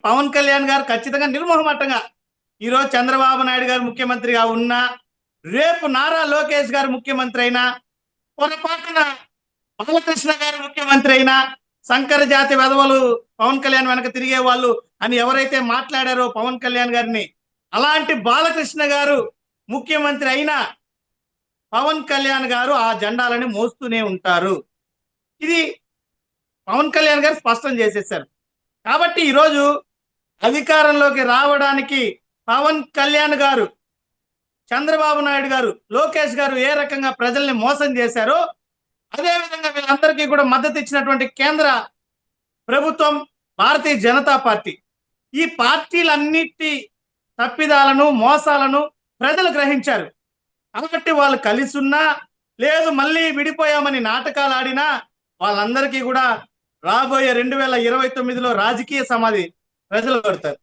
పవన్ కళ్యాణ్ గారు ఖచ్చితంగా నిర్మోహమాటంగా ఈరోజు చంద్రబాబు నాయుడు గారు ముఖ్యమంత్రిగా ఉన్నా, రేపు నారా లోకేష్ గారు ముఖ్యమంత్రి అయినా, పొరపాటున బాలకృష్ణ గారు ముఖ్యమంత్రి అయినా, శంకర జాతి వెధవలు పవన్ కళ్యాణ్ వెనక తిరిగే వాళ్ళు అని ఎవరైతే మాట్లాడారో పవన్ కళ్యాణ్ గారిని, అలాంటి బాలకృష్ణ గారు ముఖ్యమంత్రి అయినా పవన్ కళ్యాణ్ గారు ఆ జెండాలని మోస్తూనే ఉంటారు. ఇది పవన్ కళ్యాణ్ గారు స్పష్టం చేసేసారు. కాబట్టి ఈరోజు అధికారంలోకి రావడానికి పవన్ కళ్యాణ్ గారు, చంద్రబాబు నాయుడు గారు, లోకేష్ గారు ఏ రకంగా ప్రజల్ని మోసం చేశారో అదే విధంగా వీళ్ళందరికీ కూడా మద్దతు ఇచ్చినటువంటి కేంద్ర ప్రభుత్వం, భారతీయ జనతా పార్టీ, ఈ పార్టీలన్నిటి తప్పిదాలను, మోసాలను ప్రజలు గ్రహించారు. కాబట్టి వాళ్ళు కలిసి ఉన్నా, లేదు మళ్ళీ విడిపోయామని నాటకాలు ఆడినా వాళ్ళందరికీ కూడా రాబోయే 2029లో రాజకీయ సమాధి ప్రజలు కొడతారు.